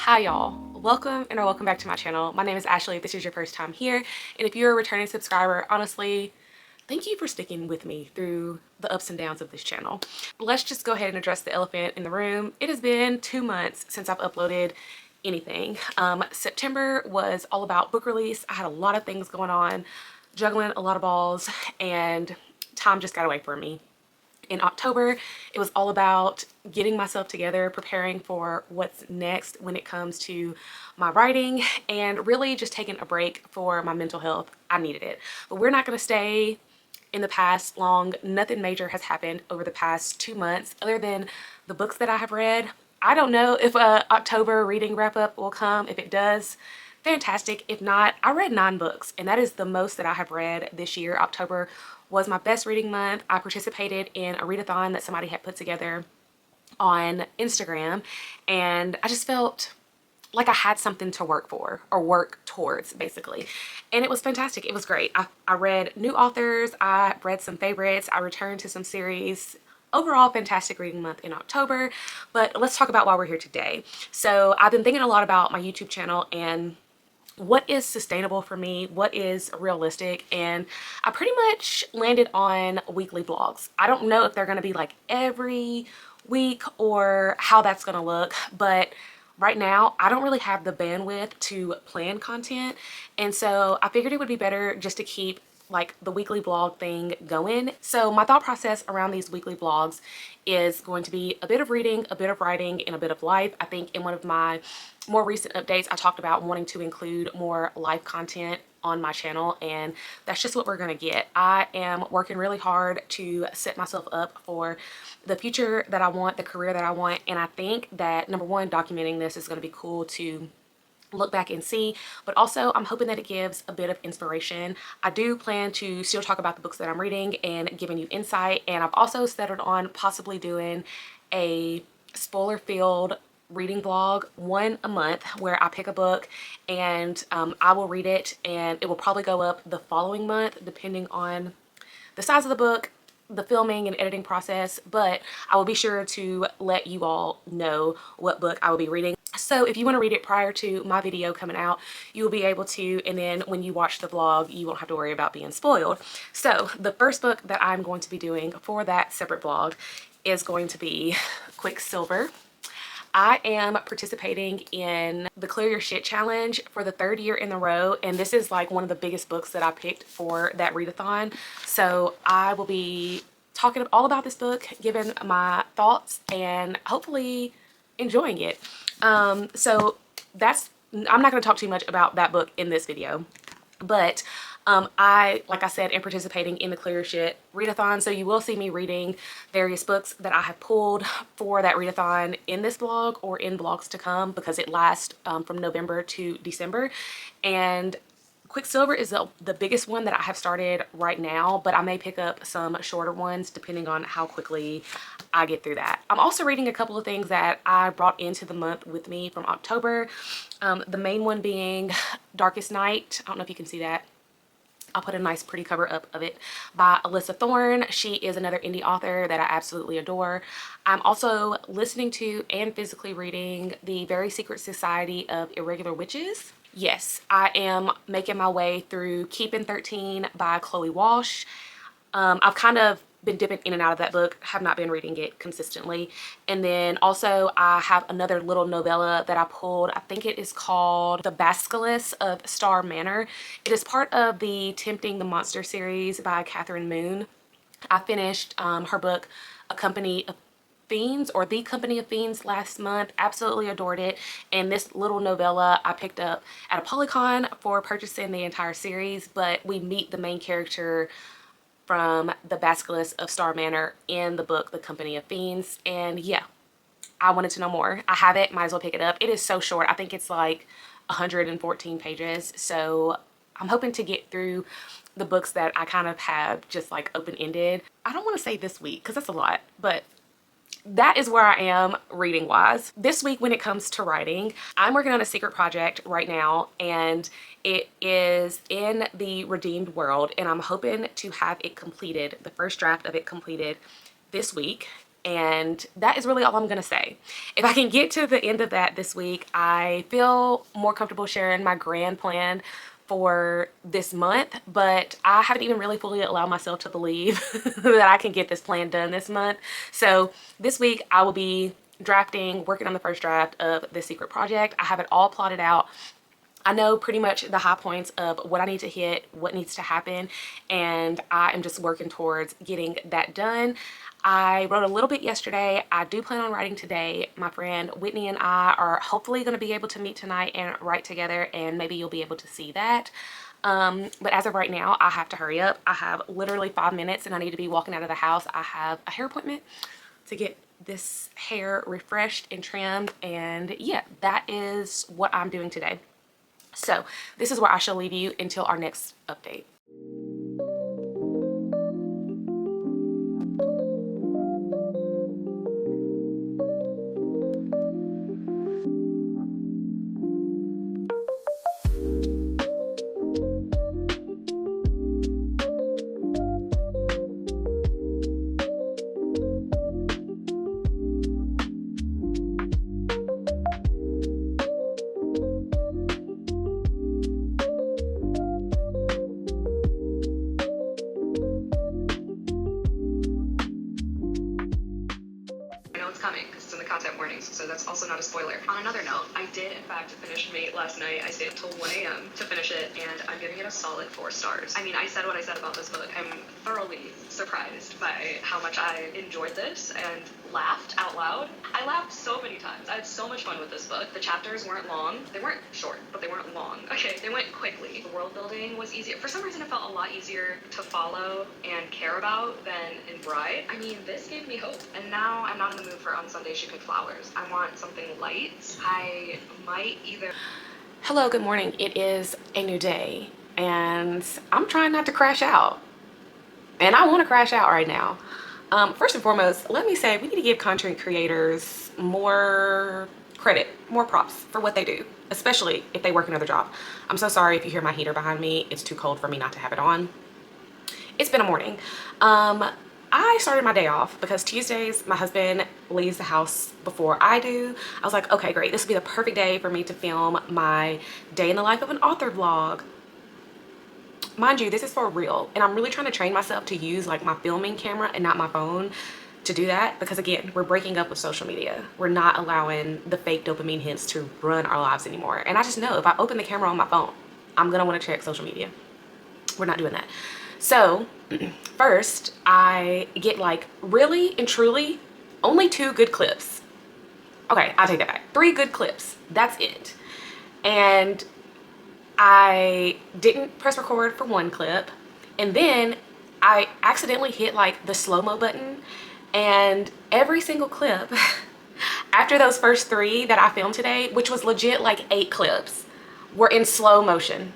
Hi y'all, welcome or welcome back to my channel. My name is Ashley if this is your first time here, and if you're a returning subscriber, honestly, thank you for sticking with me through the ups and downs of this channel. Let's just go ahead and address the elephant in the room. It has been 2 months since I've uploaded anything. September was all about book release. I had a lot of things going on, juggling a lot of balls, and time just got away from me. In October, it was all about getting myself together, preparing for what's next when it comes to my writing, and really just taking a break for my mental health. I needed it. But we're not going to stay in the past long. Nothing major has happened over the past 2 months other than the books that I have read. I don't know if a October reading wrap up will come. If it does, fantastic. If not, I read 9 books, and that is the most that I have read this year. October was my best reading month. I participated in a readathon that somebody had put together on Instagram, and I just felt like I had something to work for or work towards, basically. And it was fantastic. It was great. I read new authors. I read some favorites. I returned to some series. Overall, fantastic reading month in October. But let's talk about why we're here today. So I've been thinking a lot about my YouTube channel and what is sustainable for me, what is realistic, and I pretty much landed on weekly vlogs. I don't know if they're going to be like every week or how that's going to look, but right now I don't really have the bandwidth to plan content, and so I figured it would be better just to keep like the weekly vlog thing going. So my thought process around these weekly vlogs is going to be a bit of reading, a bit of writing, and a bit of life. I think in one of my more recent updates, I talked about wanting to include more life content on my channel, and that's just what we're going to get. I am working really hard to set myself up for the future that I want, the career that I want, and I think that number one, documenting this is going to be cool to look back and see, but also I'm hoping that it gives a bit of inspiration. I do plan to still talk about the books that I'm reading and giving you insight, and I've also settled on possibly doing a spoiler-filled reading vlog, one a month, where I pick a book and I will read it, and it will probably go up the following month depending on the size of the book, the filming and editing process, but I will be sure to let you all know what book I will be reading. So if you want to read it prior to my video coming out, you will be able to, and then when you watch the vlog, you won't have to worry about being spoiled. So the first book that I'm going to be doing for that separate vlog is going to be Quicksilver. I am participating in the Clear Your Shit Challenge for the 3rd year in a row, and this is like one of the biggest books that I picked for that readathon. So I will be talking all about this book, giving my thoughts, and hopefully enjoying it. So I'm not going to talk too much about that book in this video, but like I said, am participating in the Clear Shit readathon, so you will see me reading various books that I have pulled for that readathon in this vlog or in vlogs to come, because it lasts from November to December. And Quicksilver is the biggest one that I have started right now, but I may pick up some shorter ones depending on how quickly I get through that. I'm also reading a couple of things that I brought into the month with me from October. The main one being Darkest Night. I don't know if you can see that. I'll put a nice pretty cover up of it, by Alyssa Thorne. She is another indie author that I absolutely adore. I'm also listening to and physically reading The Very Secret Society of Irregular Witches. Yes, I am making my way through Keeping 13 by Chloe Walsh. I've kind of been dipping in and out of that book, have not been reading it consistently. And then also I have another little novella that I pulled. I think it is called The Basilisk of Star Manor. It is part of the Tempting the Monster series by Catherine Moon. I finished her book, A Company of Fiends, or The Company of Fiends, last month. Absolutely adored it. And this little novella I picked up at a Polycon for purchasing the entire series, but we meet the main character from The Basilisk of Star Manor in the book The Company of Fiends, and yeah, I wanted to know more. I have it, might as well pick it up. It is so short. I think it's like 114 pages, so I'm hoping to get through the books that I kind of have just like open-ended. I don't want to say this week because that's a lot, but that is where I am reading wise. This week when it comes to writing, I'm working on a secret project right now, and it is in the Redeemed world, and I'm hoping to have it completed, the first draft of it completed, this week. And that is really all I'm gonna say. If I can get to the end of that this week, I feel more comfortable sharing my grand plan for this month, but I haven't even really fully allowed myself to believe that I can get this plan done this month. So this week I will be drafting, working on the first draft of the secret project. I have it all plotted out. I know pretty much the high points of what I need to hit, what needs to happen, and I am just working towards getting that done. I wrote a little bit yesterday. I do plan on writing today. My friend Whitney and I are hopefully going to be able to meet tonight and write together, and maybe you'll be able to see that. But as of right now, I have to hurry up. I have literally 5 minutes and I need to be walking out of the house. I have a hair appointment to get this hair refreshed and trimmed, and yeah, that is what I'm doing today. So this is where I shall leave you until our next update. Coming because it's in the content warnings, so that's also not a spoiler. On another note, I did in fact finish Mate last night. I stayed until 1 a.m. to finish it, and I'm giving it a solid 4 stars. I mean, I said what I said about this book. I'm thoroughly surprised by how much I enjoyed this and laughed out loud. I laughed so many times. I had so much fun with this book. The chapters weren't long. They weren't short, but they weren't long. Okay, they went quickly. The world building was easier. For some reason, it felt a lot easier to follow and care about than in Bride. I mean, this gave me hope, and now I'm not in the mood for On Sunday She Picked Flowers. I want something light. I might either... Hello, good morning. It is a new day, and I'm trying not to crash out. And I want to crash out right now. First and foremost, let me say we need to give content creators more credit, more props for what they do, especially if they work another job. I'm so sorry if you hear my heater behind me. It's too cold for me not to have it on. It's been a morning. I started my day off because Tuesdays my husband leaves the house before I do. I was like, okay, great. This will be the perfect day for me to film my day in the life of an author vlog. Mind you, this is for real, and I'm really trying to train myself to use like my filming camera and not my phone to do that, because again, we're breaking up with social media. We're not allowing the fake dopamine hits to run our lives anymore. And I just know if I open the camera on my phone, I'm gonna want to check social media. We're not doing that. So first I get like really and truly only 2 good clips. Okay, I'll take that back. 3 good clips, that's it. And I didn't press record for 1 clip, and then I accidentally hit like the slow-mo button, and every single clip after those first 3 that I filmed today, which was legit like 8 clips, were in slow motion.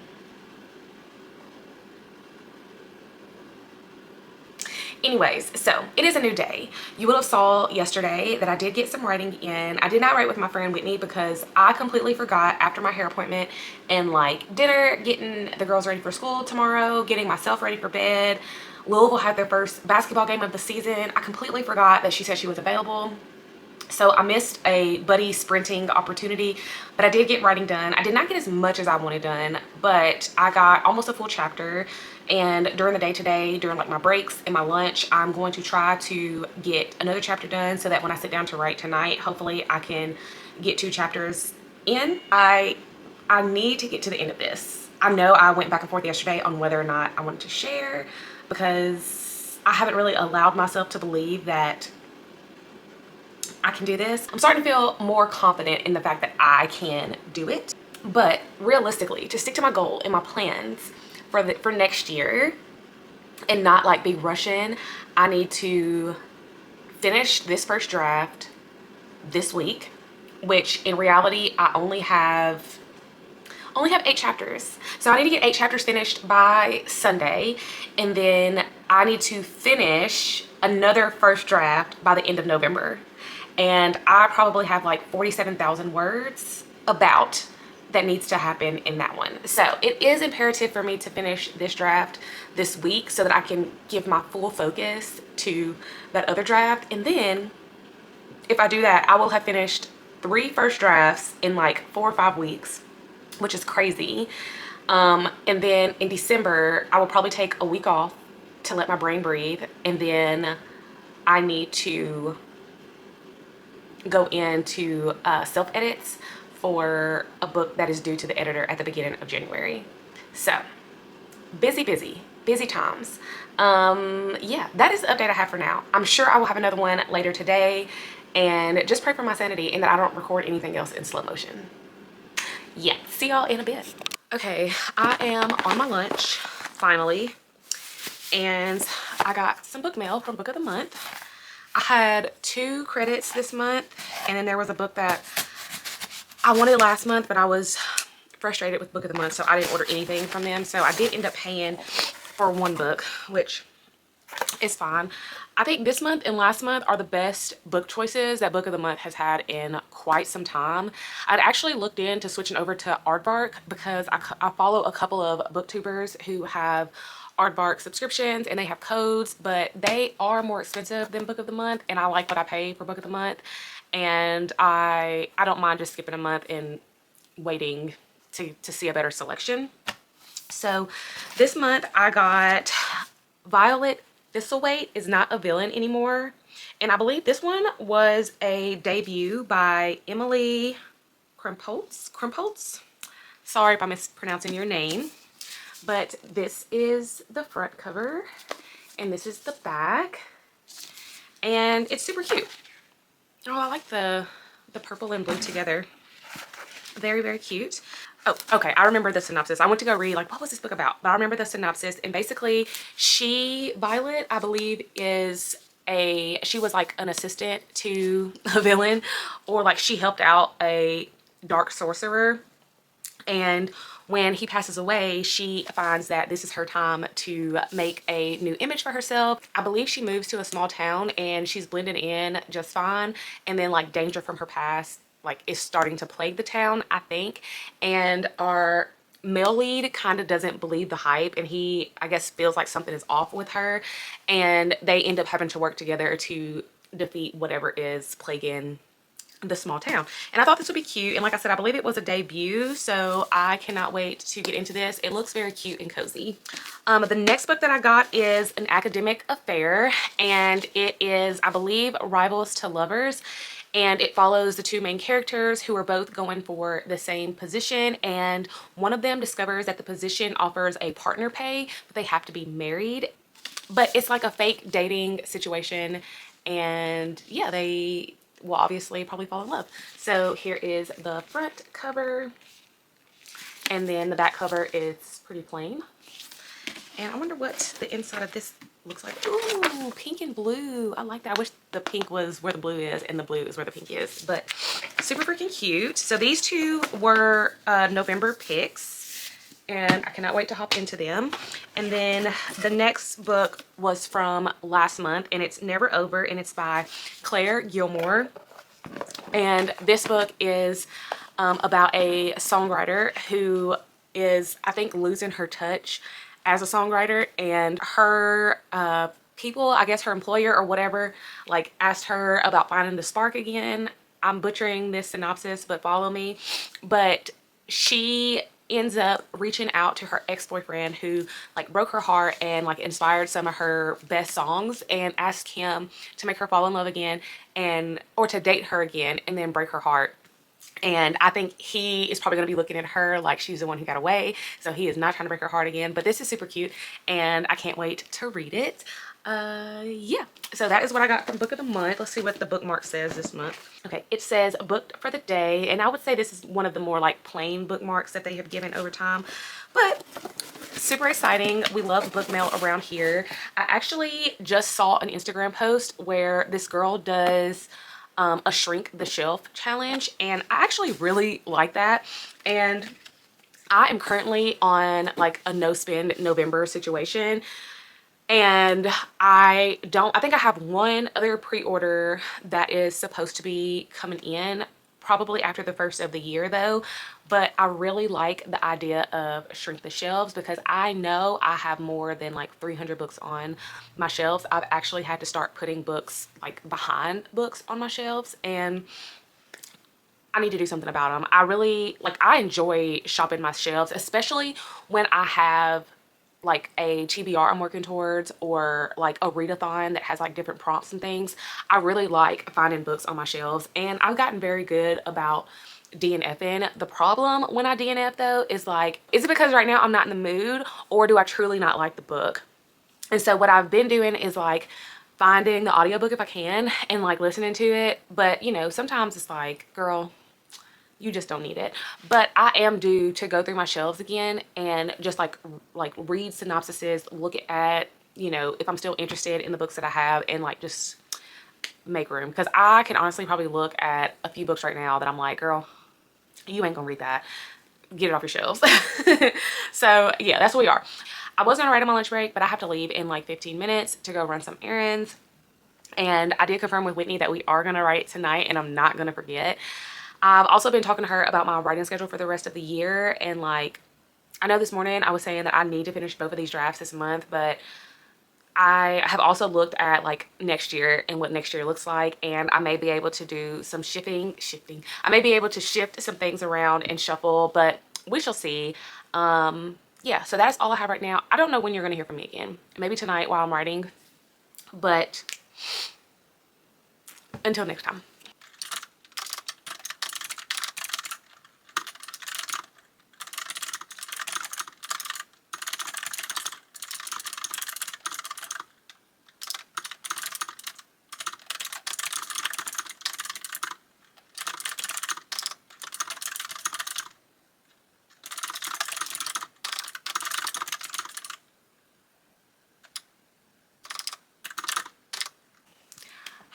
Anyways, so it is a new day. You will have saw yesterday that I did get some writing in. I did not write with my friend Whitney because I completely forgot after my hair appointment and like dinner, getting the girls ready for school tomorrow, getting myself ready for bed. Louisville had their first basketball game of the season. I completely forgot that she said she was available. So I missed a buddy sprinting opportunity, but I did get writing done. I did not get as much as I wanted done, but I got almost a full chapter. And during the day today, during like my breaks and my lunch, I'm going to try to get another chapter done so that when I sit down to write tonight, hopefully I can get 2 chapters in. I need to get to the end of this. I know I went back and forth yesterday on whether or not I wanted to share, because I haven't really allowed myself to believe that I can do this. I'm starting to feel more confident in the fact that I can do it. But realistically, to stick to my goal and my plans for next year and not like be rushing, I need to finish this first draft this week, which in reality I only have 8 chapters. So I need to get 8 chapters finished by Sunday, and then I need to finish another first draft by the end of November. And I probably have like 47,000 words about that needs to happen in that one. So it is imperative for me to finish this draft this week so that I can give my full focus into that other draft. And then if I do that, I will have finished 3 first drafts in like 4 or 5 weeks, which is crazy. And then in December, I will probably take a week off to let my brain breathe. And then I need to go into self-edits for a book that is due to the editor at the beginning of January. So busy times. Yeah, that is the update I have for now. I'm sure I will have another one later today, and just pray for my sanity and that I don't record anything else in slow motion. Yeah, see y'all in a bit. Okay, I am on my lunch finally, and I got some book mail from Book of the Month. I had 2 credits this month, and then there was a book that I wanted last month, but I was frustrated with Book of the Month, so I didn't order anything from them. So I did end up paying for 1 book, which is fine. I think this month and last month are the best book choices that Book of the Month has had in quite some time. I'd actually looked into switching over to Aardvark because I follow a couple of booktubers who have Aardvark subscriptions and they have codes, but they are more expensive than Book of the Month, and I like what I pay for Book of the Month, and I don't mind just skipping a month and waiting to see a better selection. So this month I got Violet Thistlethwaite Is Not a Villain Anymore, and I believe this one was a debut by Emily Krimpholtz. Sorry if I'm mispronouncing your name, but this is the front cover and this is the back, and it's super cute. Oh, I like the purple and blue together. Very cute. Oh, okay, I remember the synopsis. I went to go read, like, what was this book about? But I remember the synopsis, and basically Violet, I believe, she was like an assistant to a villain, or like she helped out a dark sorcerer, and when he passes away, she finds that this is her time to make a new image for herself. I believe she moves to a small town and she's blending in just fine, and then like danger from her past like is starting to plague the town, I think, and our male lead kind of doesn't believe the hype, and he, I guess, feels like something is off with her, and they end up having to work together to defeat whatever is plaguing the small town. And I thought this would be cute, and like I said, I believe it was a debut, so I cannot wait to get into this. It looks very cute and cozy. The next book that I got is An Academic Affair, and it is, I believe, Rivals to Lovers, and it follows the 2 main characters who are both going for the same position, and one of them discovers that the position offers a partner pay, but they have to be married. But it's like a fake dating situation, and yeah, they will obviously probably fall in love. So here is the front cover, and then the back cover is pretty plain. And I wonder what the inside of this looks like. Ooh, pink and blue. I like that. I wish the pink was where the blue is and the blue is where the pink is, but super freaking cute. So these 2 were November picks, and I cannot wait to hop into them. And then the next book was from last month, and it's Never Over, and it's by Claire Gilmore. And this book is about a songwriter who is, I think, losing her touch as a songwriter, and her people, I guess her employer or whatever, like asked her about finding the spark again. I'm butchering this synopsis, but follow me. But she ends up reaching out to her ex-boyfriend who like broke her heart and like inspired some of her best songs, and asked him to make her fall in love again, or to date her again and then break her heart. And I think he is probably going to be looking at her like she's the one who got away. So he is not trying to break her heart again. But this is super cute, and I can't wait to read it. Yeah. So that is what I got from Book of the Month. Let's see what the bookmark says this month. Okay, it says booked for the day. And I would say this is one of the more like plain bookmarks that they have given over time. But super exciting. We love book mail around here. I actually just saw an Instagram post where this girl does a shrink the shelf challenge, and I actually really like that. And I am currently on like a no spend November situation, and I think I have one other pre-order that is supposed to be coming in probably after the first of the year though. But I really like the idea of shrink the shelves because I know I have more than like 300 books on my shelves. I've actually had to start putting books like behind books on my shelves, and I need to do something about them. I enjoy shopping my shelves, especially when I have like a TBR I'm working towards or like a readathon that has like different prompts and things. I really like finding books on my shelves, and I've gotten very good about DNFing. The problem when I DNF though is like, is it because right now I'm not in the mood, or do I truly not like the book? And so what I've been doing is like finding the audiobook if I can and like listening to it. But you know, sometimes it's like, girl, you just don't need it. But I am due to go through my shelves again and just like read synopsises, look at, you know, if I'm still interested in the books that I have, and like just make room, because I can honestly probably look at a few books right now that I'm like, girl, you ain't gonna read that. Get it off your shelves. So yeah, that's what we are. I was gonna write on my lunch break, but I have to leave in like 15 minutes to go run some errands. And I did confirm with Whitney that we are gonna write tonight, and I'm not gonna forget. I've also been talking to her about my writing schedule for the rest of the year, and like, I know this morning I was saying that I need to finish both of these drafts this month, but I have also looked at like next year and what next year looks like, and I may be able to do some shifting. I may be able to shift some things around and shuffle, but we shall see. Yeah, so that's all I have right now. I don't know when you're gonna hear from me again. Maybe tonight while I'm writing, but until next time.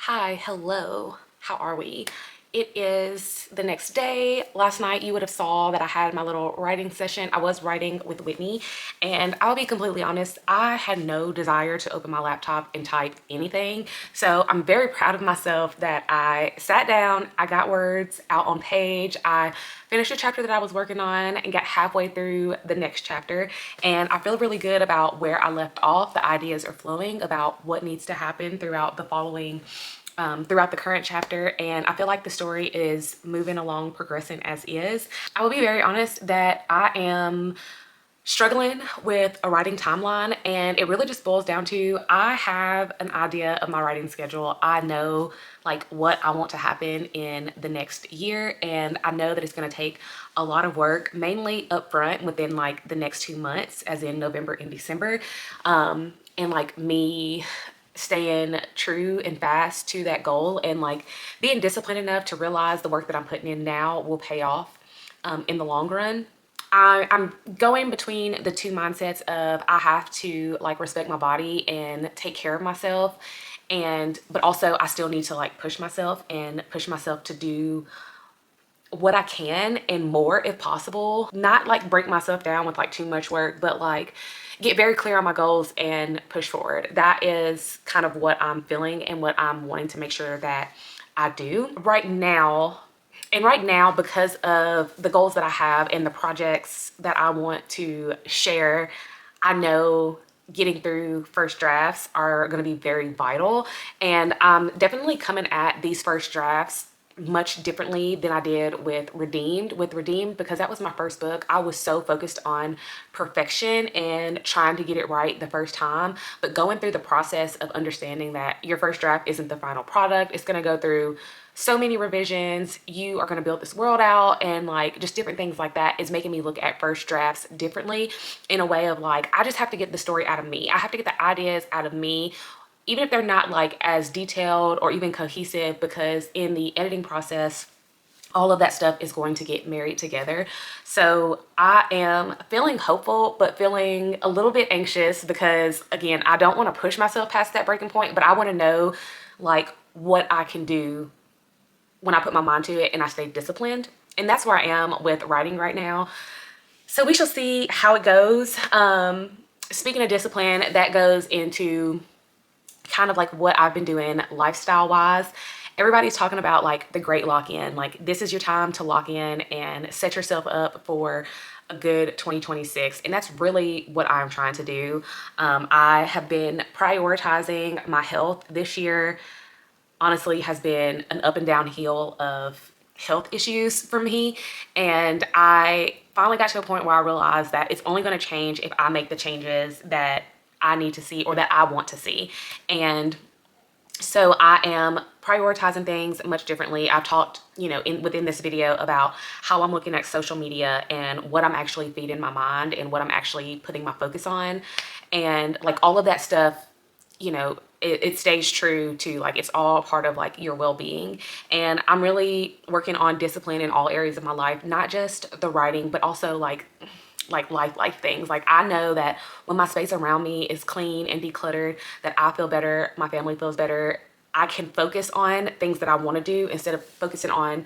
Hi, hello, how are we? It is the next day. Last night you would have saw that I had my little writing session. I was writing with Whitney, and I'll be completely honest, I had no desire to open my laptop and type anything. So I'm very proud of myself that I sat down, I got words out on page, I finished a chapter that I was working on and got halfway through the next chapter, and I feel really good about where I left off. The ideas are flowing about what needs to happen throughout the following throughout the current chapter, and I feel like the story is moving along, progressing as is. I will be very honest that I am struggling with a writing timeline, and it really just boils down to, I have an idea of my writing schedule. I know like what I want to happen in the next year, and I know that it's going to take a lot of work, mainly up front within like the next 2 months, as in November and December, and like me staying true and fast to that goal, and like being disciplined enough to realize the work that I'm putting in now will pay off in the long run. I'm going between the two mindsets of, I have to like respect my body and take care of myself, but also I still need to like push myself to do what I can and more if possible. Not like break myself down with like too much work, but like get very clear on my goals and push forward. That is kind of what I'm feeling and what I'm wanting to make sure that I do right now. And right now, because of the goals that I have and the projects that I want to share, I know getting through first drafts are going to be very vital. And I'm definitely coming at these first drafts much differently than I did with Redeemed. With Redeemed, because that was my first book, I was so focused on perfection and trying to get it right the first time. But going through the process of understanding that your first draft isn't the final product, it's going to go through so many revisions, you are going to build this world out, and like just different things like that is making me look at first drafts differently, in a way of like, I just have to get the story out of me. I have to get the ideas out of me, even if they're not like as detailed or even cohesive, because in the editing process, all of that stuff is going to get married together. So I am feeling hopeful, but feeling a little bit anxious, because again, I don't want to push myself past that breaking point, but I want to know like what I can do when I put my mind to it and I stay disciplined. And that's where I am with writing right now. So we shall see how it goes. Speaking of discipline, that goes into kind of like what I've been doing lifestyle wise. everybody's talking about like the great lock-in. Like this is your time to lock in and set yourself up for a good 2026, and that's really what I'm trying to do. I have been prioritizing my health this year. Honestly, has been an up and down hill of health issues for me, and I finally got to a point where I realized that it's only going to change if I make the changes that I need to see or that I want to see. And so I am prioritizing things much differently. I've talked, within this video about how I'm looking at social media and what I'm actually feeding my mind and what I'm actually putting my focus on. And like all of that stuff, it stays true to like, it's all part of like your well-being. And I'm really working on discipline in all areas of my life, not just the writing, but also like life things. Like I know that when my space around me is clean and decluttered, that I feel better, my family feels better. I can focus on things that I want to do instead of focusing on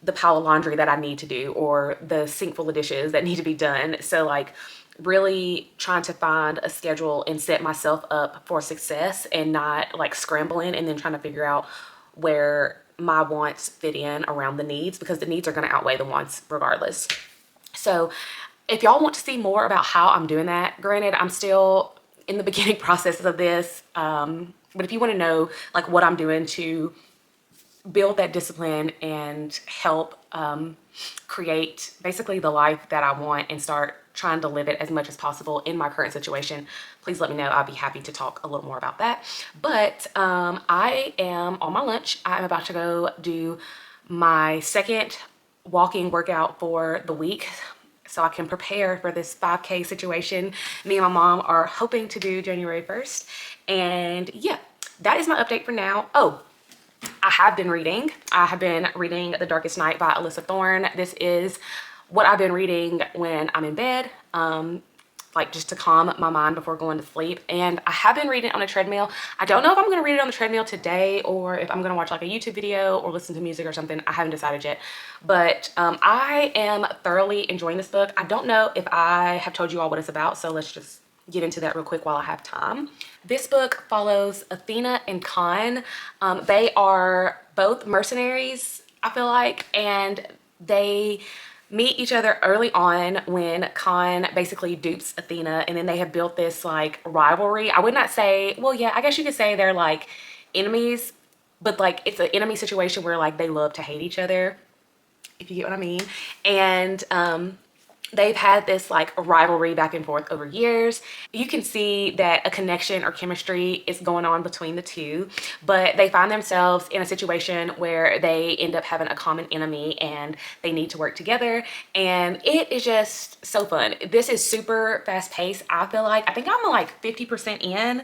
the pile of laundry that I need to do or the sink full of dishes that need to be done. So like really trying to find a schedule and set myself up for success and not like scrambling and then trying to figure out where my wants fit in around the needs, because the needs are going to outweigh the wants regardless. So if y'all want to see more about how I'm doing that, granted, I'm still in the beginning processes of this, but if you want to know like what I'm doing to build that discipline and help create basically the life that I want and start trying to live it as much as possible in my current situation, please let me know. I'll be happy to talk a little more about that. But I am on my lunch. I'm about to go do my second walking workout for the week, so I can prepare for this 5K situation me and my mom are hoping to do January 1st. And yeah, that is my update for now. Oh, I have been reading. I have been reading The Darkest Night by Alyssa Thorne. This is what I've been reading when I'm in bed, like just to calm my mind before going to sleep. And I have been reading it on a treadmill. I don't know if I'm going to read it on the treadmill today or if I'm going to watch like a YouTube video or listen to music or something. I haven't decided yet, but I am thoroughly enjoying this book. I don't know if I have told you all what it's about, so let's just get into that real quick while I have time. This book follows Athena and Khan. They are both mercenaries, I feel like, and they meet each other early on when Khan basically dupes Athena, and then they have built this like rivalry. I would not say, well, yeah, I guess you could say they're like enemies, but like it's an enemy situation where like they love to hate each other, if you get what I mean. And they've had this like rivalry back and forth over years. You can see that a connection or chemistry is going on between the two, but they find themselves in a situation where they end up having a common enemy and they need to work together. And it is just so fun. This is super fast paced. I feel like, I think I'm like 50% in.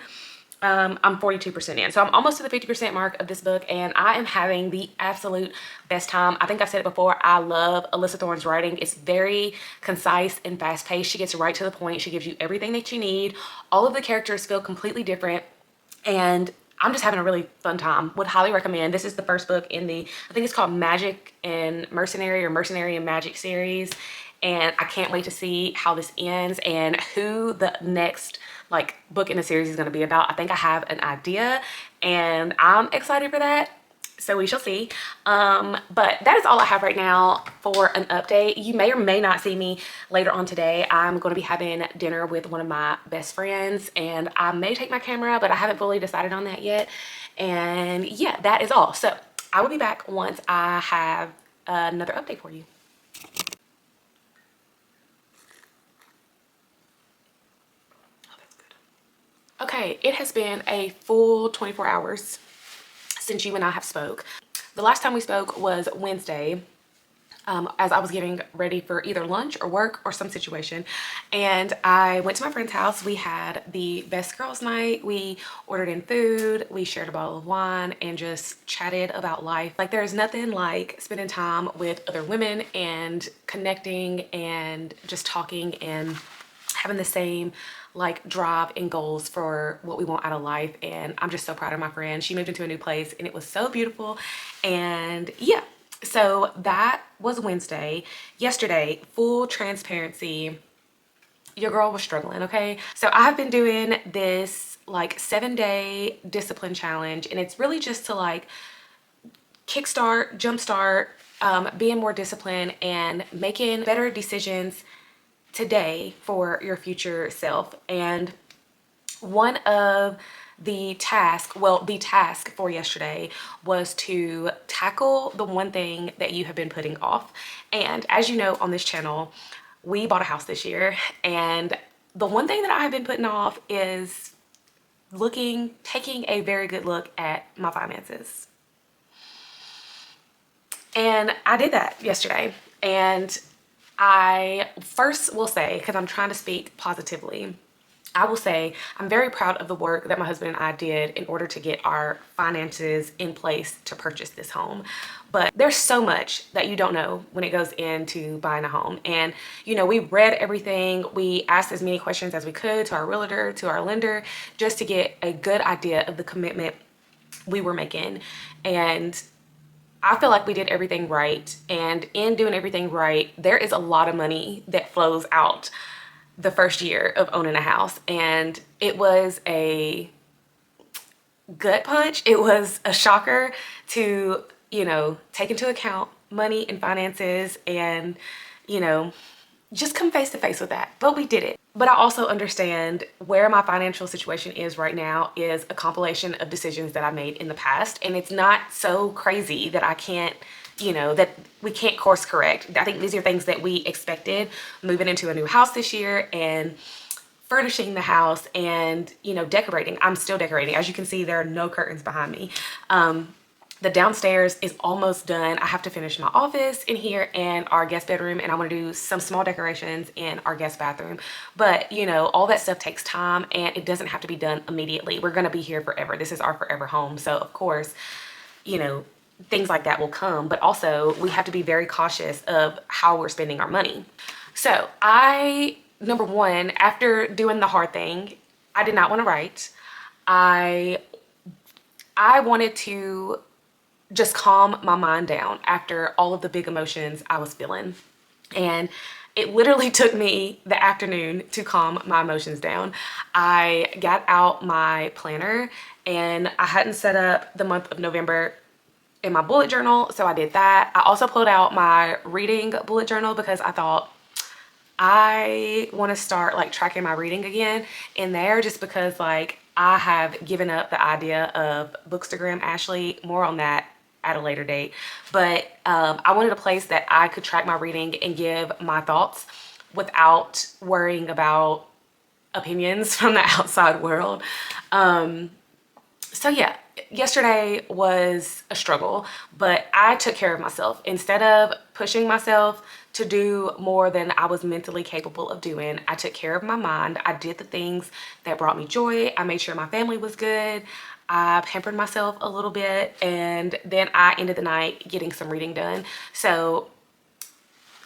I'm 42% in. So I'm almost to the 50% mark of this book, and I am having the absolute best time. I think I've said it before. I love Alyssa Thorne's writing. It's very concise and fast paced. She gets right to the point. She gives you everything that you need. All of the characters feel completely different, and I'm just having a really fun time. Would highly recommend. This is the first book in the, I think it's called Magic and Mercenary or Mercenary and Magic series. And I can't wait to see how this ends and who the next like book in the series is going to be about. I think I have an idea and I'm excited for that. So we shall see. But that is all I have right now for an update. You may or may not see me later on today. I'm going to be having dinner with one of my best friends, and I may take my camera, but I haven't fully decided on that yet. And yeah, that is all. So I will be back once I have another update for you. Okay, it has been a full 24 hours since you and I have spoke. The last time we spoke was Wednesday, as I was getting ready for either lunch or work or some situation. And I went to my friend's house. We had the best girls night. We ordered in food, we shared a bottle of wine, and just chatted about life. Like there's nothing like spending time with other women and connecting and just talking and having the same like drive and goals for what we want out of life. And I'm just so proud of my friend. She moved into a new place and it was so beautiful. And yeah, so that was Wednesday. Yesterday, full transparency, your girl was struggling, okay? So I've been doing this like 7-day discipline challenge, and it's really just to like kickstart, jumpstart, being more disciplined and making better decisions today for your future self. And one of the task for yesterday was to tackle the one thing that you have been putting off. And as you know, on this channel, we bought a house this year, and the one thing that I have been putting off is taking a very good look at my finances. And I did that yesterday. And I first will say, because I'm trying to speak positively, I will say I'm very proud of the work that my husband and I did in order to get our finances in place to purchase this home. But there's so much that you don't know when it goes into buying a home. And, you know, we read everything. We asked as many questions as we could to our realtor, to our lender, just to get a good idea of the commitment we were making. And I feel like we did everything right. And in doing everything right, there is a lot of money that flows out the first year of owning a house. And it was a gut punch. It was a shocker to, you know, take into account money and finances and, you know, just come face to face with that. But we did it. But I also understand where my financial situation is right now is a compilation of decisions that I made in the past. And it's not so crazy that I can't, you know, that we can't course correct. I think these are things that we expected moving into a new house this year and furnishing the house and, you know, decorating. I'm still decorating. As you can see, there are no curtains behind me. The downstairs is almost done. I have to finish my office in here and our guest bedroom, and I want to do some small decorations in our guest bathroom. But, you know, all that stuff takes time and it doesn't have to be done immediately. We're going to be here forever. This is our forever home. So, of course, you know, things like that will come, but also we have to be very cautious of how we're spending our money. So number one, after doing the hard thing, I did not want to write. I wanted to just calm my mind down after all of the big emotions I was feeling. And it literally took me the afternoon to calm my emotions down. I got out my planner and I hadn't set up the month of November in my bullet journal, so I did that. I also pulled out my reading bullet journal because I thought I want to start like tracking my reading again in there, just because like I have given up the idea of Bookstagram Ashley. More on that at a later date. But I wanted a place that I could track my reading and give my thoughts without worrying about opinions from the outside world. So yeah, yesterday was a struggle, but I took care of myself. Instead of pushing myself to do more than I was mentally capable of doing, I took care of my mind. I did the things that brought me joy. I made sure my family was good. I pampered myself a little bit, and then I ended the night getting some reading done. So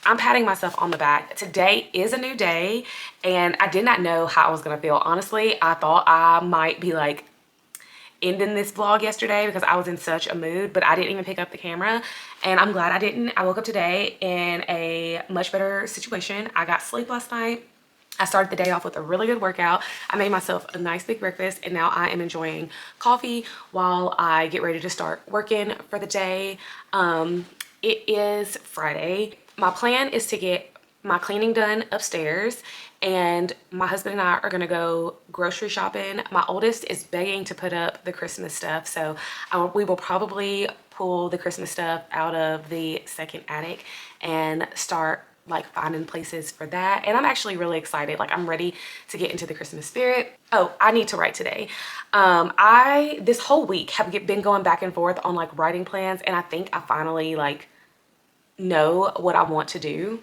I'm patting myself on the back. Today is a new day, and I did not know how I was gonna feel. Honestly, I thought I might be like ending this vlog yesterday because I was in such a mood, but I didn't even pick up the camera, and I'm glad I didn't. I woke up today in a much better situation. I got sleep last night. I started the day off with a really good workout. I made myself a nice big breakfast, and now I am enjoying coffee while I get ready to start working for the day. It is Friday. My plan is to get my cleaning done upstairs, and my husband and I are gonna go grocery shopping. My oldest is begging to put up the Christmas stuff, so we will probably pull the Christmas stuff out of the second attic and start like finding places for that. And I'm actually really excited. Like, I'm ready to get into the Christmas spirit. Oh, I need to write today. This whole week have been going back and forth on like writing plans, and I think I finally like know what I want to do.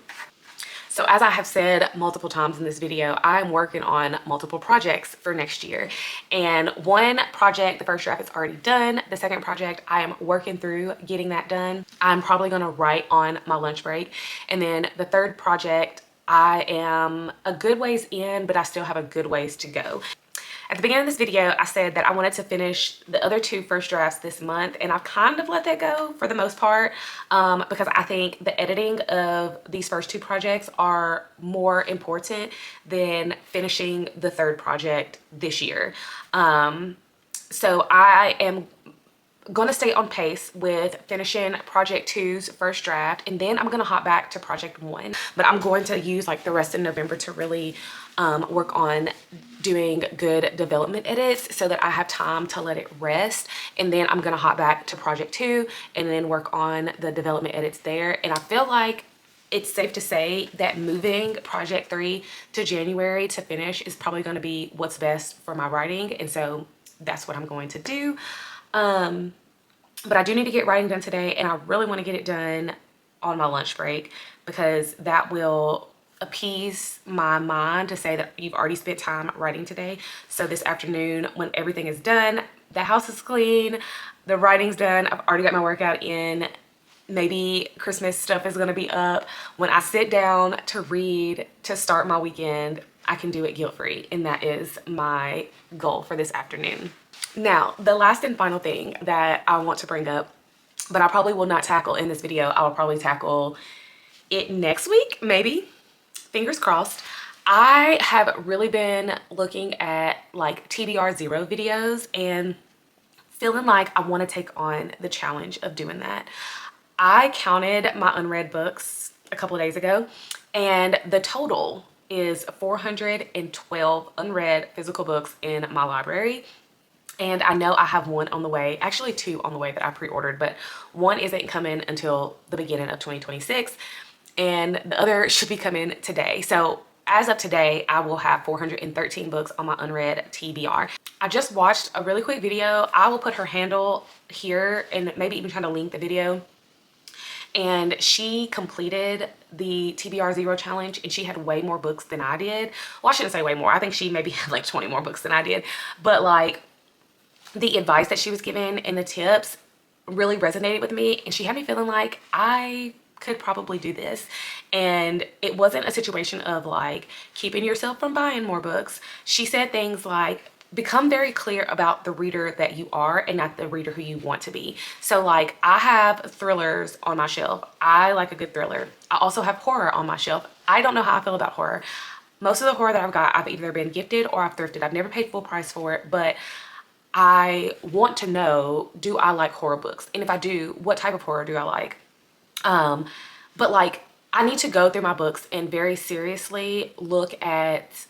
So as I have said multiple times in this video, I'm working on multiple projects for next year. And one project, the first draft is already done. The second project, I am working through getting that done. I'm probably gonna write on my lunch break. And then the third project, I am a good ways in, but I still have a good ways to go. At the beginning of this video, I said that I wanted to finish the other two first drafts this month, and I've kind of let that go for the most part because I think the editing of these first two projects are more important than finishing the third project this year. So I am gonna stay on pace with finishing project 2's first draft, and then I'm gonna hop back to project 1. But I'm going to use like the rest of November to really work on doing good development edits so that I have time to let it rest. And then I'm gonna hop back to project 2 and then work on the development edits there. And I feel like it's safe to say that moving project 3 to January to finish is probably going to be what's best for my writing, and so that's what I'm going to do. But I do need to get writing done today, and I really want to get it done on my lunch break because that will appease my mind to say that you've already spent time writing today. So this afternoon, when everything is done, the house is clean, the writing's done, I've already got my workout in, maybe Christmas stuff is gonna be up. When I sit down to read to start my weekend, I can do it guilt-free, and that is my goal for this afternoon. Now, the last and final thing that I want to bring up, but I probably will not tackle in this video, I will probably tackle it next week, maybe, fingers crossed. I have really been looking at like TBR 0 videos and feeling like I want to take on the challenge of doing that. I counted my unread books a couple of days ago, and the total is 412 unread physical books in my library. And I know I have one on the way, actually 2 on the way that I pre-ordered, but one isn't coming until the beginning of 2026, and the other should be coming today. So as of today, I will have 413 books on my unread TBR. I just watched a really quick video. I will put her handle here and maybe even try to link the video. And she completed the TBR 0 challenge, and she had way more books than I did. Well, I shouldn't say way more. I think she maybe had like 20 more books than I did. But like the advice that she was giving and the tips really resonated with me, and she had me feeling like I could probably do this. And it wasn't a situation of like keeping yourself from buying more books. She said things like, become very clear about the reader that you are and not the reader who you want to be. So like I have thrillers on my shelf. I like a good thriller. I also have horror on my shelf. I don't know how I feel about horror. Most of the horror that I've got, I've either been gifted or I've thrifted. I've never paid full price for it, but I want to know, do I like horror books? And if I do, what type of horror do I like? But like I need to go through my books and very seriously look at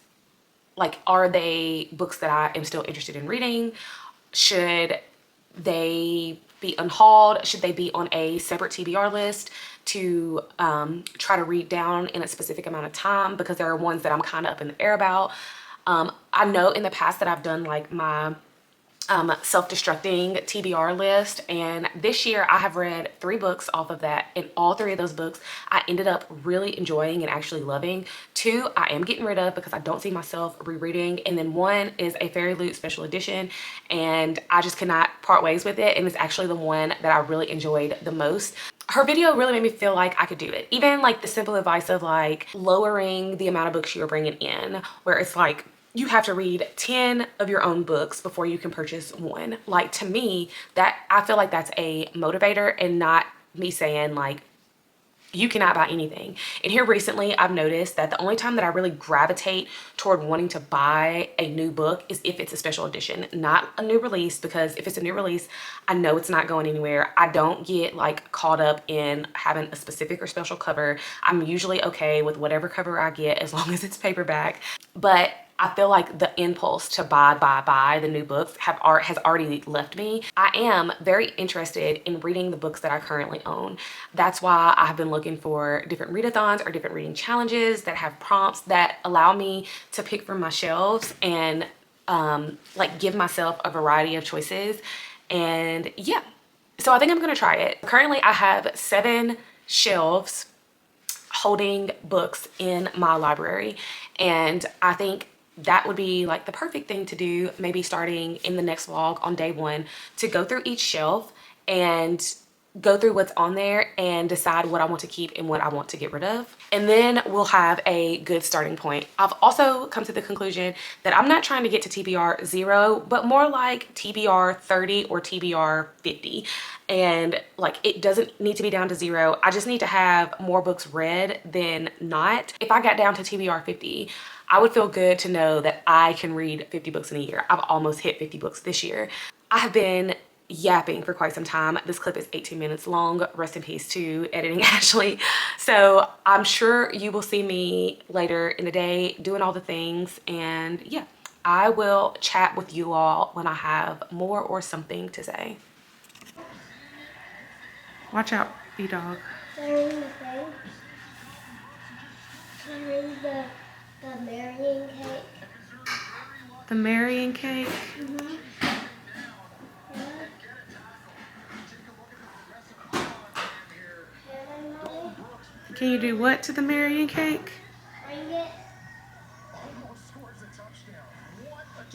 like, are they books that I am still interested in reading? Should they be unhauled? Should they be on a separate TBR list to try to read down in a specific amount of time? Because there are ones that I'm kind of up in the air about. I know in the past that I've done like my self-destructing TBR list, and this year I have read 3 books off of that, and all 3 of those books I ended up really enjoying and actually loving. 2 I am getting rid of because I don't see myself rereading, and then 1 is a Fairy Loot special edition, and I just cannot part ways with it, and it's actually the one that I really enjoyed the most. Her video really made me feel like I could do it. Even like the simple advice of like lowering the amount of books you're bringing in, where it's like you have to read 10 of your own books before you can purchase one. Like, to me, that I feel like that's a motivator, and not me saying like you cannot buy anything. And here recently I've noticed that the only time that I really gravitate toward wanting to buy a new book is if it's a special edition, not a new release, because if it's a new release, I know it's not going anywhere. I don't get like caught up in having a specific or special cover. I'm usually okay with whatever cover I get as long as it's paperback. But I feel like the impulse to buy the new books has already left me. I am very interested in reading the books that I currently own. That's why I have been looking for different readathons or different reading challenges that have prompts that allow me to pick from my shelves and like give myself a variety of choices. And yeah, so I think I'm gonna try it. Currently I have 7 shelves holding books in my library, and I think that would be like the perfect thing to do, maybe starting in the next vlog on day 1, to go through each shelf and go through what's on there and decide what I want to keep and what I want to get rid of. And then we'll have a good starting point. I've also come to the conclusion that I'm not trying to get to TBR 0, but more like TBR 30 or TBR 50. And like, it doesn't need to be down to 0. I just need to have more books read than not. If I got down to TBR 50, I would feel good to know that I can read 50 books in a year. I've almost hit 50 books this year. I have been yapping for quite some time. This clip is 18 minutes long. Rest in peace to editing Ashley. So I'm sure you will see me later in the day doing all the things, and yeah, I will chat with you all when I have more or something to say. Watch out, B-Dog. Carrying the thing. Carrying the marrying cake. The marrying cake? Mm-hmm. Can you do what to the marrying cake? Bring it.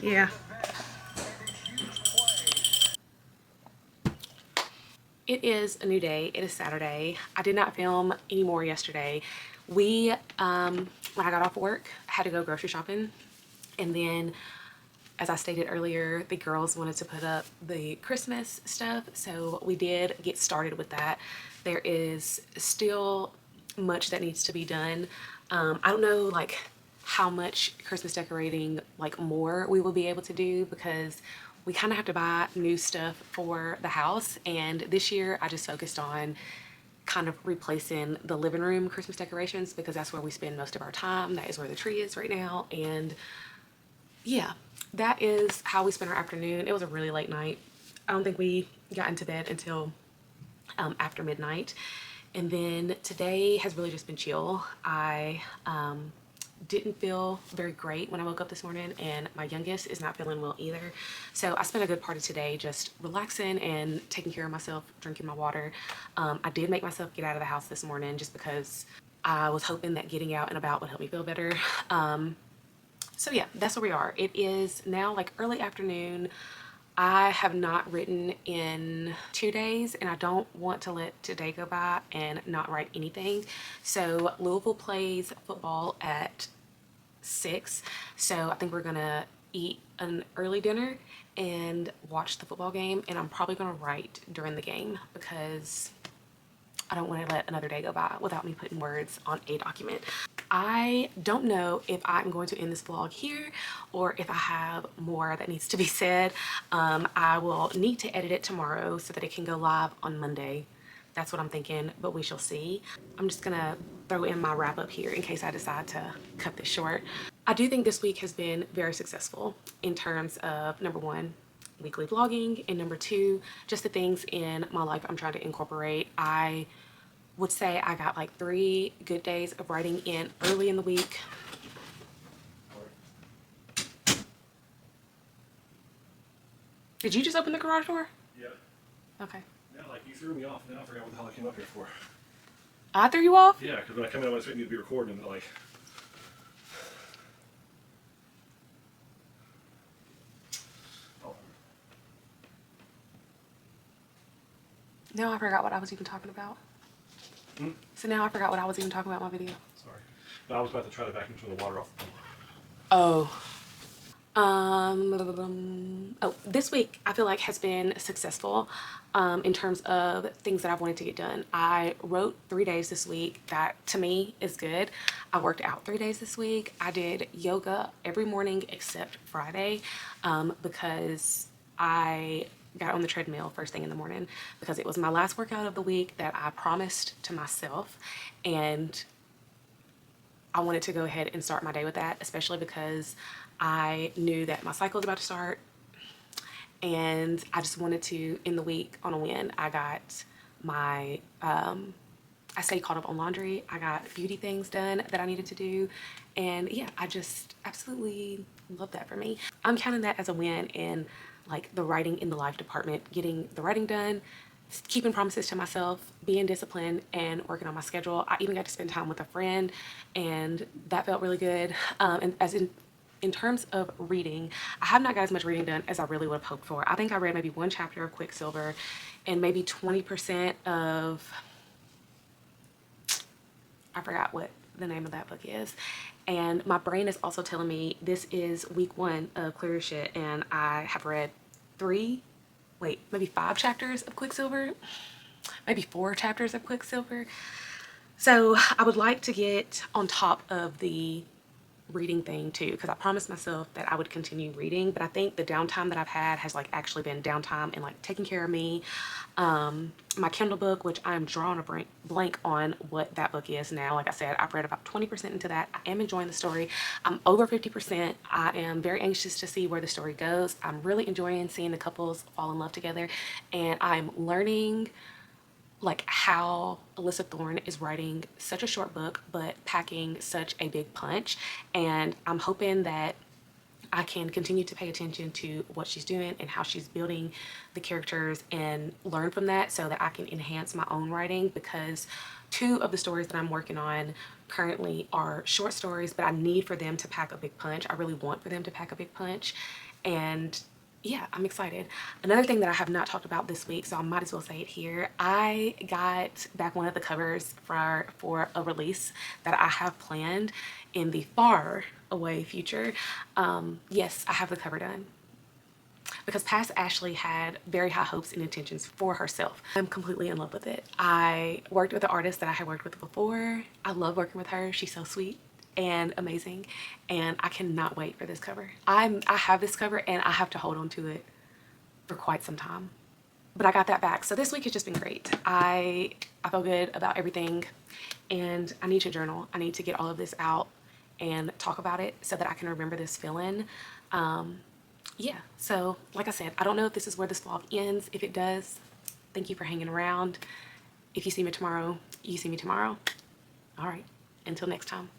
Yeah. It is a new day. It is Saturday. I did not film any more yesterday. When I got off work, I had to go grocery shopping. And then, as I stated earlier, the girls wanted to put up the Christmas stuff. So we did get started with that. There is still much that needs to be done. I don't know like how much Christmas decorating like more we will be able to do, because we kind of have to buy new stuff for the house. And this year I just focused on kind of replacing the living room Christmas decorations, because that's where we spend most of our time. That is where the tree is right now. And yeah, that is how we spent our afternoon. It was a really late night. I don't think we got into bed until after midnight. And then today has really just been chill. I didn't feel very great when I woke up this morning, and my youngest is not feeling well either. So I spent a good part of today just relaxing and taking care of myself, drinking my water. I did make myself get out of the house this morning just because I was hoping that getting out and about would help me feel better. So yeah, that's where we are. It is now like early afternoon. I have not written in 2 days, and I don't want to let today go by and not write anything. So Louisville plays football at 6. So I think we're gonna eat an early dinner and watch the football game. And I'm probably gonna write during the game because I don't want to let another day go by without me putting words on a document. I don't know if I'm going to end this vlog here or if I have more that needs to be said. I will need to edit it tomorrow so that it can go live on Monday. That's what I'm thinking, but we shall see. I'm just gonna throw in my wrap up here in case I decide to cut this short. I do think this week has been very successful in terms of, number one, weekly vlogging, and number two, just the things in my life I'm trying to incorporate. I would say I got like 3 good days of writing in early in the week. Did you just open the garage door? Yeah. Okay. Yeah, like you threw me off, and then I forgot what the hell I came up here for. I threw you off? Yeah, because when I come in, I was expecting you to be recording, and like. Oh. Now I forgot what I was even talking about. So now I forgot what I was even talking about in my video. Sorry. No, I was about to try to vacuum some of the water off the pump. Oh. This week I feel like has been successful in terms of things that I've wanted to get done. I wrote 3 days this week. That to me is good. I worked out 3 days this week. I did yoga every morning except Friday because I got on the treadmill first thing in the morning because it was my last workout of the week that I promised to myself, and I wanted to go ahead and start my day with that, especially because I knew that my cycle was about to start, and I just wanted to end the week on a win. I got my, I stayed caught up on laundry. I got beauty things done that I needed to do. And yeah, I just absolutely love that for me. I'm counting that as a win in like the writing in the life department, getting the writing done, keeping promises to myself, being disciplined, and working on my schedule. I even got to spend time with a friend, and that felt really good. And as in terms of reading, I have not got as much reading done as I really would have hoped for. I think I read maybe 1 chapter of Quicksilver and maybe 20% of, I forgot what the name of that book is. And my brain is also telling me this is week 1 of Clear As Shit, and I have read maybe 5 chapters of Quicksilver, maybe 4 chapters of Quicksilver. So I would like to get on top of the reading thing too, because I promised myself that I would continue reading, but I think the downtime that I've had has like actually been downtime and like taking care of me. My Kindle book, which I'm drawing a blank on what that book is now. Like I said, I've read about 20% into that. I am enjoying the story. I'm over 50%. I am very anxious to see where the story goes. I'm really enjoying seeing the couples fall in love together, and I'm learning like how Alyssa Thorne is writing such a short book but packing such a big punch. And I'm hoping that I can continue to pay attention to what she's doing and how she's building the characters and learn from that so that I can enhance my own writing, because two of the stories that I'm working on currently are short stories, but I need for them to pack a big punch. I really want for them to pack a big punch. And yeah, I'm excited. Another thing that I have not talked about this week, so I might as well say it here. I got back one of the covers for a release that I have planned in the far away future. Yes, I have the cover done because past Ashley had very high hopes and intentions for herself. I'm completely in love with it. I worked with an artist that I had worked with before. I love working with her. She's so sweet and amazing, and I cannot wait for this cover. I have this cover and I have to hold on to it for quite some time. But I got that back. So this week has just been great. I feel good about everything, and I need to journal. I need to get all of this out and talk about it so that I can remember this feeling. Yeah, so like I said, I don't know if this is where this vlog ends. If it does, thank you for hanging around. If you see me tomorrow, you see me tomorrow. All right, until next time.